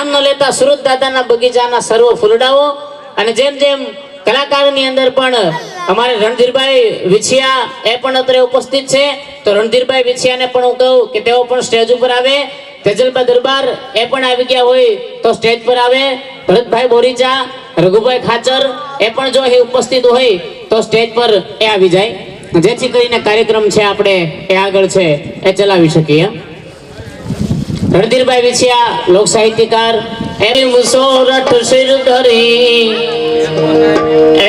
નામ ન લેતા સુરત દાદાના બગીચાના સર્વ ફૂલડાઓ અને જેમ જેમ કલાકારની અંદર પણ અમારે રણધીરભાઈ વિછિયા એ પણ અત્રે ઉપસ્થિત છે, તો રણધીરભાઈ વિછિયાને પણ હું કહું કે તેઓ પણ સ્ટેજ ઉપર આવે. તેજલભાઈ દરબાર એ પણ આવી ગયા હોય તો સ્ટેજ પર આવે. ભરતભાઈ બોરીચા, રઘુભાઈ ખાચર એ પણ જો એ ઉપસ્થિત હોય તો સ્ટેજ પર એ આવી જાય, જેથી કરીને કાર્યક્રમ છે આપણે એ આગળ છે એ ચલાવી શકીએ. રણધીરભાઈ વિછિયા લોક સાહિત્યકાર એની મુસોરઠ શિર ધરી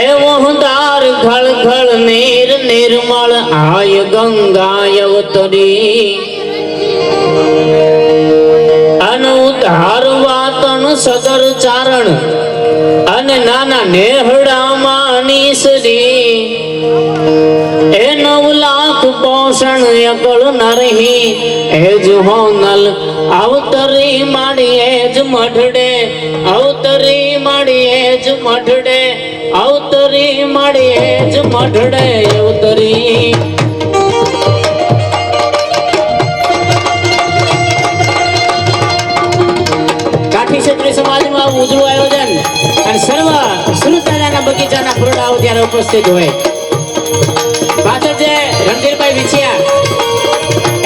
એ વહદાર ખળ ખળ નીર નિર્મળ આય ગંગા અવતરી અનુધાર વાતન સદર ચારણ અને નાના નેહડામાં નીસરી એ 9 લાખ પોષણ અકળ નરહી એ જ હોનલ અવતરી માડી એ જ મઢડે અવતરી માડી એ જ મઢડે અવતરી માડી એ જ મઢડે અવતરી. કાઠી ક્ષત્રિય સમાજમાં ઉજળું આયોજન અને સર્વ સુરત દાદાના બગીચાના ફૂલડાઓ ત્યારે ઉપસ્થિત હોય. પાછળ જે રણધીરભાઈ વિછિયા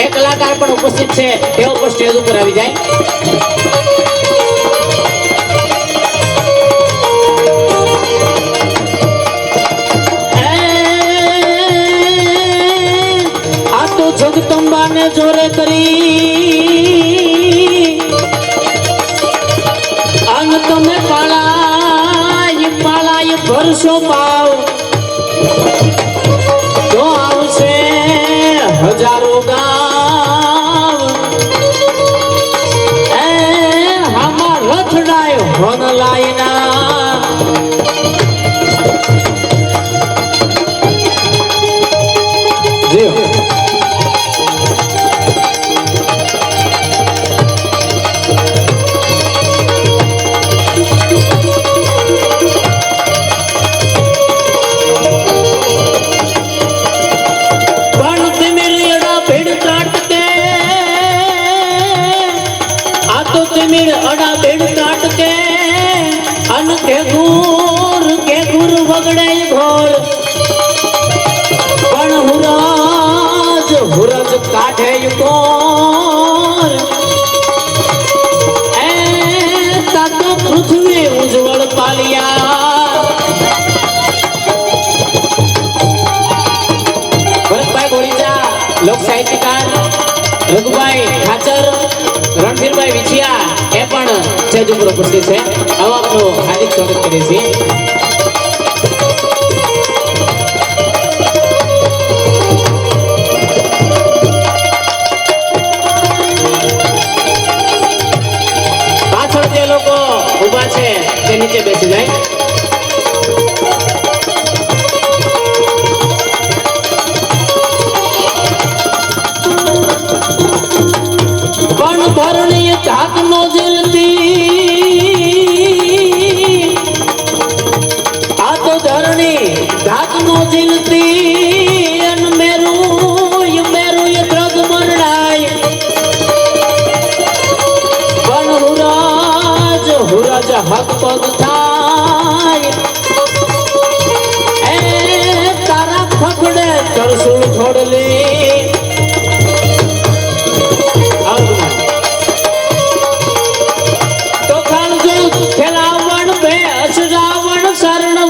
એ કલાકાર પણ ઉપસ્થિત છે, તેઓ પણ સ્ટેજ ઉપર આવી જાય. આ તો જગદંબાને જોરે કરી અંગ તમે પાળાય પાળાય ભરસો પાવ તો આવશે હજારો ગાવ એ હમા રથડાય હોન લાયના જીઓ. અડા બેડ કાટ કે અન કે ગુર વગડે ઘોર પણ હુરજ કાઢે કોર એ તત પૃથ્વી ઉજ્જવળ પાલિયા. ભરતભાઈ બોરીચા લોક સાહિત્યકાર, રઘુભાઈ ખાચર, રણધીરભાઈ વિછિયા એ પણ સ્ટેજ ઉપર ઉપસ્થિત છે. આવો આપનું હાર્દિક સ્વાગત કરીએ છીએ. પાછળ જે લોકો ઊભા છે તે નીચે બેસી જાય. ધરણી ધાક નો જીલતી આ તો ધરણી ધાક નો જીલતી અન મેરું દ્રગ મરડાય પણ હુરજ હક પગ થાય એ તારા ફફડે તરસુલ થોડલી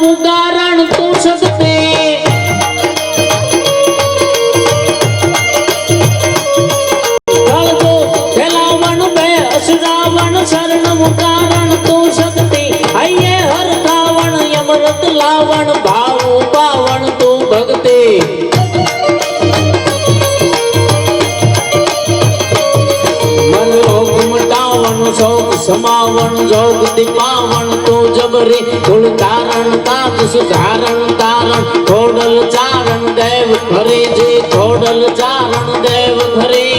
ઉદાહરણ તું શકતે ખેલાવણ બે અસરાવણ શરણ ઉદાહરણ તું શકતે હૈયે હર ખાવણ યમરત લાવણ ભાવ પાવણ તું ભગતે મન રોગ મટાવણ શોક સમાવણ જોગ દીપાવણ તું જબરી કુલ તારણ તાપ સુધારણ તારણ ખોડલ ચારણ દેવ ઘરે જે ખોડલ ચારણ દેવ ઘરે.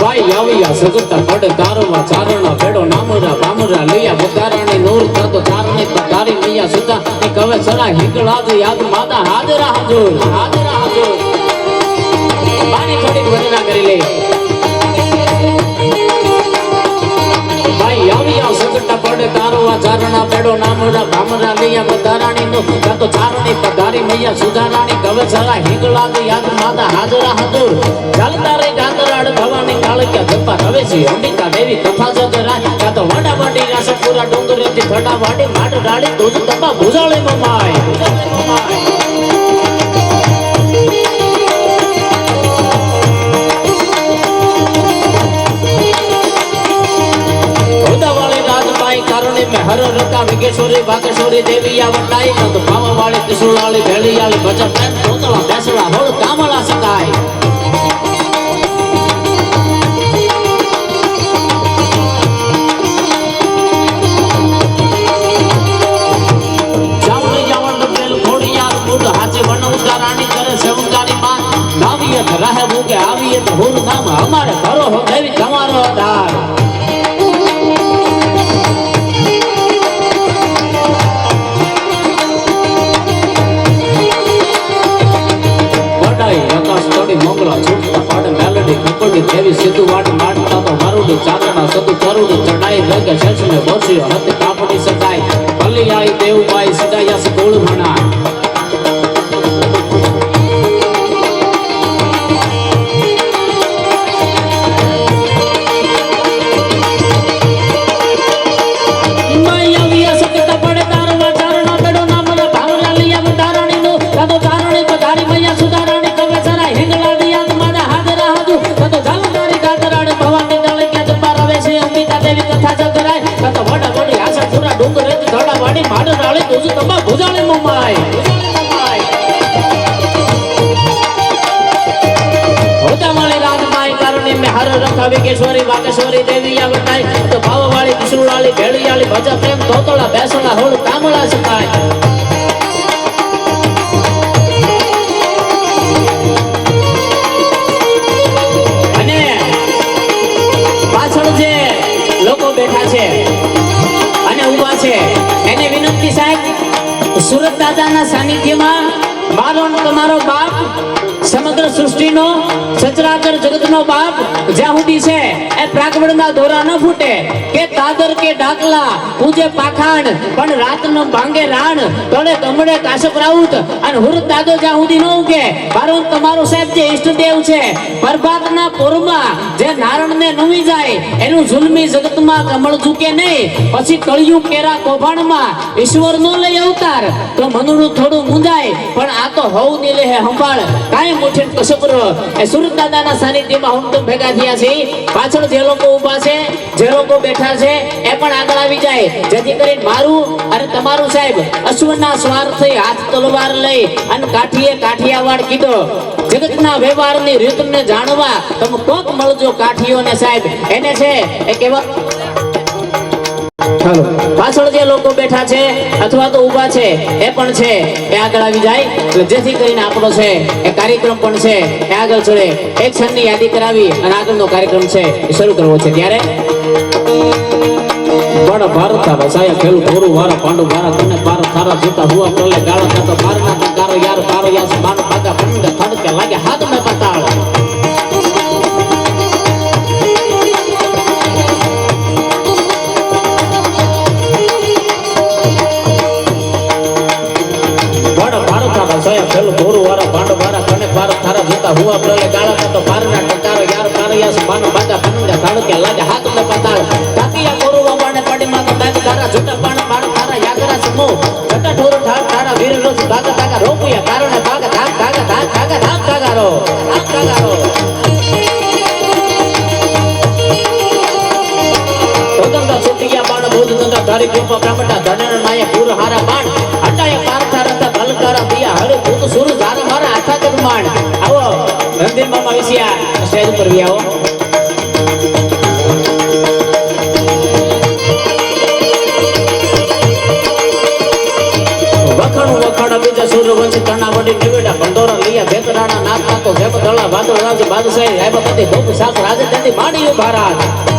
ભાઈ આવ્યા સગતા પડ તારવા ચારણા ભેડો નામરા બામરા લૈયા બગારણી નૂર થતો ચારણી પધારી મૈયા સુતા કવે સડા હિકળા યાદ માતા હાજરા હાજર હાજરા હાજર. વંદના કરી લે ભાઈ આવ્યા સંકટા પડે તારો આ ચારણા પેડો નામડા ભામરા લૈયા બધારાણી નો તો ચારણી પધારી મૈયા સુધારાણી ગવસરા હિંગલા યાદ માતા હાજરા હજુર ચાલતા રે ગાતરાડ ભવાની કાળક્યા જપ્પા રવેશી અંબિકા દેવી કથા જગરા તો વાડા વાડી રાસપુરા ડુંગરેથી થડા વાડી માટ ડાળી તુજ તપા ભુજાળે મમાય हर रका विकेश्वरी बाकेश्वरी देवी आवटाई तो भाव वाले त्रिशूल वाली भेली वाली भजन प्रेम तोतला बेसला होल कामला सकाय जावण जावण बेल घोड़ियार मुद हाचे वन उतारानी करे सेवंगानी मां नावियत रहे मुके आवियत होल नाम हमारे घरो हो देवी तुम्हारो आधार मंगला छूटता पाड़ मेलडी कंपड़ी देवी सिद्धू वाट मारता तो मारूडी चाकड़ा सतु करूडी चढ़ाई लगे शेष में बोसी हत कापड़ी सकाई भली आई देव माई सजाया स्कूल भणा विकेश्वरी बाकेश्वरी देवी आवटाई तो भाव वाली त्रिशूल वाली भेड़ी वाली भजा प्रेम तोतला बेसला होल कामला सकाय અને પાછળ જે લોકો બેઠા છે અને ઊભા છે એને વિનંતી સાહેબ સુરત દાદાના સાનિધ્યમાં મારો તમારો બાપ સમગ્ર સૃષ્ટિનો સચરાચર જગતનો બાપ જ્યાં સુધી છે એ પ્રાગવડના દોરા ન ફૂટે કે તાદર કે ડાકલા પૂજે પાખાણ પણ રાતનો ભાંગે રાણ તોડે ગમડે કાશપ રાઉત અને હુરત દાદો જ્યાં સુધી ન ઉગે મારો તમારો સાહેબ જે ઈષ્ટદેવ છે પ્રભાતના પૂરમાં જે નારણને નમી જાય એનું જુલમી જગતમાં કમળ ઝૂકે નહીં પછી કળિયુગ કેરા કૌભાંડમાં ઈશ્વર નો લઈ અવતાર તો મનુનું થોડું મુંજાય પણ આ તો હવ ની લે સંભાળ કાંઈ મોઠે કસપરો એ સુરત દાદાના સાનિધ્યમાં હું તો ભેગા થયા છે પાછળ જે લોકો ઊભા છે જે લોકો બેઠા છે એ પણ આગળ આવી જાય જેથી કરીને મારું અને તમારું સાહેબ અશ્વના સ્વાર્થે હાથ તલવાર લઈ અને કાઠીએ કાઠિયાવાડ કીધો જગતના વ્યવહારની રીતને જાણવા તમે કોક મળજો કાઠીઓને સાહેબ એને છે એ કેવા હાલો પાછળ જે લોકો બેઠા છે અથવા તો ઊભા છે એ પણ છે એ આગળ આવી જાય એટલે જેથી કરીને આપણો છે એ કાર્યક્રમ પણ છે એ આગળ ચડે એક ક્ષણની યાદી કરાવી અને આગળનો કાર્યક્રમ છે એ શરૂ કરવો છે ત્યારે બડ ભારત વસાયા ખેલું થોરું વારા પાંડુ વારા તને પાર થારા જીતા હુઆ પ્રલે ગાળા તો પારના કારો યાર પારો યાસ માન પાગા પંડ થડકે લાગે હાથ મે પતાળ ખેલું થોરું વારા પાંડુ વારા તને પાર થારા જીતા હુઆ પ્રલે ગાળા તો પારના ટકારો યાર પારો યાસ માન પાગા પંડ થડકે લાગે હાથ મે પતાળ તાકિયા કોરવા માને પડી માં તો દાદ તારા છૂટા પાણ માર તારા યાગરા સમો છટા ઠોર ઠાર તારા વીર રોજ તાકા તાકા રોકુયા કારણે ભાગ ધાક તાકા ધાક તાકા ધાક તાકારો ધાક તાકારો તોદંડા સુટિયા બાણ બોધ તંડા ધારી કૃપા બ્રહ્મટા ધનન માયા પૂર હારા બાણ હટાયા પાર તારા ધલકારા દિયા હરે ભૂત સુર ધાર મારા આથા જગમાણ આવો રંધીર મામા વિસિયા સ્ટેજ ઉપર વી આવો વખાણ બીજા સૂર્યવંશી તણા વડી નિવેડા ભંડોરા લીયા ભેતરાણા નાથના તો જેમ દળા વાદળ રાજ બાદશાહી રાયબપતિ ધોપ સાસ રાજધાની માડી ઉભારાજ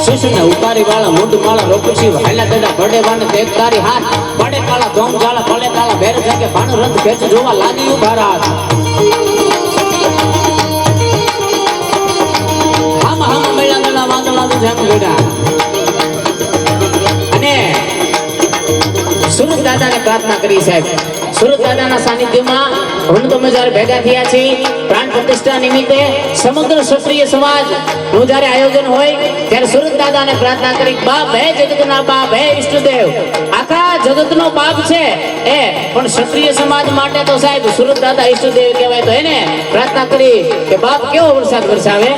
શિશને ઉતારી વાળા મુંડ માળા રોપસી હાલા દડા ભડે વાને તેજ તારી હાથ પાડે કાળા ધોમ જાળા ભલે કાળા બેર જાગે ભાણ રથ ખેંચ જોવા લાગી ઉભા રાત હામ મેળા ગળા વાદળા તો જેમ ગડા અને સુરત દાદાને પ્રાર્થના કરી સાહેબ સુરત દાદાના સાનિધ્યમાં હું તમે જ્યારે ભેગા થયા છીએ પ્રાણ પ્રતિષ્ઠા નિમિત્તે સમગ્ર ક્ષત્રિય સમાજ નું જ્યારે આયોજન હોય ત્યારે સુરત દાદાને પ્રાર્થના કરી બાપ હે જગતના બાપ હે ઈષ્ટદેવ આખા જગતનો બાપ છે એ પણ ક્ષત્રિય સમાજ માટે તો સાહેબ સુરત દાદા ઈષ્ટદેવ કહેવાય તો એને પ્રાર્થના કરી કે બાપ કેવો વરસાદ વરસાવે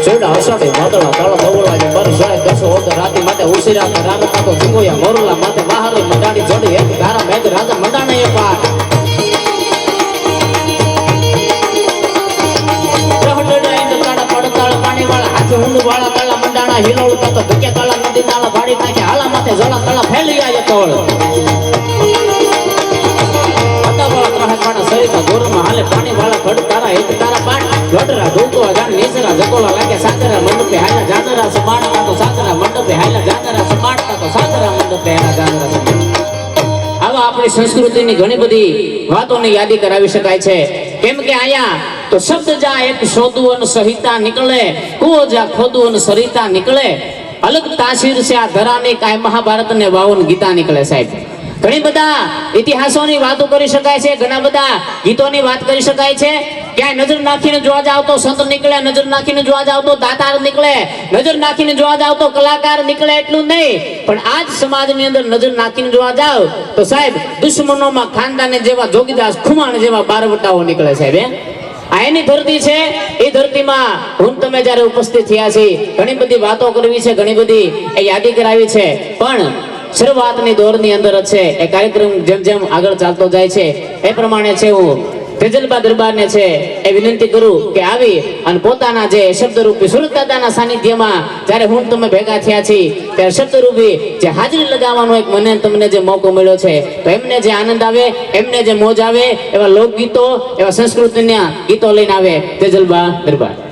છેડા અષાઢી વાદળા તાળા બબોળા જે બરસાય દસો ઓદ રાતી માટે ઉસીરા રામતા તો જુગોયા મોરલા માટે બહારે મંડાણી જોડી એક ધારા મેઘ રાજા મંડાણે એ પાર પ્રહડડા ઇન્દ કાળા પડતાળ પાણી વાળા હાથ ઊંડ વાળા કાળા મંડાણા હિલોળતા તો ધકે કાળા નદી નાળા ભાડી નાખે હાલા માથે જળા કાળા ફેલી આય તોળ સરિતા ગોરમાં હાલે પાણી વાળા ઘડ તારા એક તારા પાટ ગઢરા ઢોકવા જાણ નેસરા જકોલા લાગે સાગરા મંડપે હાલા જાનરા સમાડતા તો સાગરા મંડપે હાલા જાનરા સમાડતા તો સાગરા મંડપે હાલા જાનરા આવા આપણી સંસ્કૃતિની ઘણી બધી વાતોની યાદી કરાવી શકાય છે કેમ કે આયા તો શબ્દ જા એક શોધું અને સહિતા નીકળે કુઓ જા ખોદું અને સરિતા નીકળે અલગ તાસીર છે આ ધરાની કાય મહાભારત ને 52 ગીતા નીકળે સાહેબ ઘણી બધા ઇતિહાસોની વાતો કરી શકાય છે ઘણા બધા ગીતોની વાત કરી શકાય છે ક્યાંય નજર નાખીને જોવા જાવ તો સંત નીકળે નજર નાખીને જોવા જાવ તો દાતાર નીકળે નજર નાખીને જોવા જાવ તો કલાકાર નીકળે એટલું નહીં પણ આજ સમાજની અંદર નજર નાખીને જોવા જાવ તો સાહેબ દુશ્મનોમાં ખાનદાને જેવા જોગીદાસ ખુમાણ જેવા બારવટાઓ નીકળે સાહેબ આ એની ધરતી છે એ ધરતીમાં હું તમે જ્યારે ઉપસ્થિત થયા છે ઘણી બધી વાતો કરવી છે ઘણી બધી એ યાદી કરાવી છે પણ શરૂઆતની દોરની અંદર જ છે એ કાર્યક્રમ જેમ જેમ આગળ ચાલતો જાય છે એ પ્રમાણે છે હું તેજલબા દરબારને છે એ વિનંતી કરું કે આવી અને પોતાના જે શબ્દરૂપી સુરત દાદાના સાનિધ્યમાં જ્યારે હું તમે ભેગા થયા છીએ ત્યારે શબ્દરૂપી જે હાજરી લગાવવાનો એક મને તમને જે મોકો મળ્યો છે તો એમને જે આનંદ આવે એમને જે મોજ આવે એવા લોકગીતો એવા સંસ્કૃતિના ગીતો લઈને આવે તેજલબા દરબાર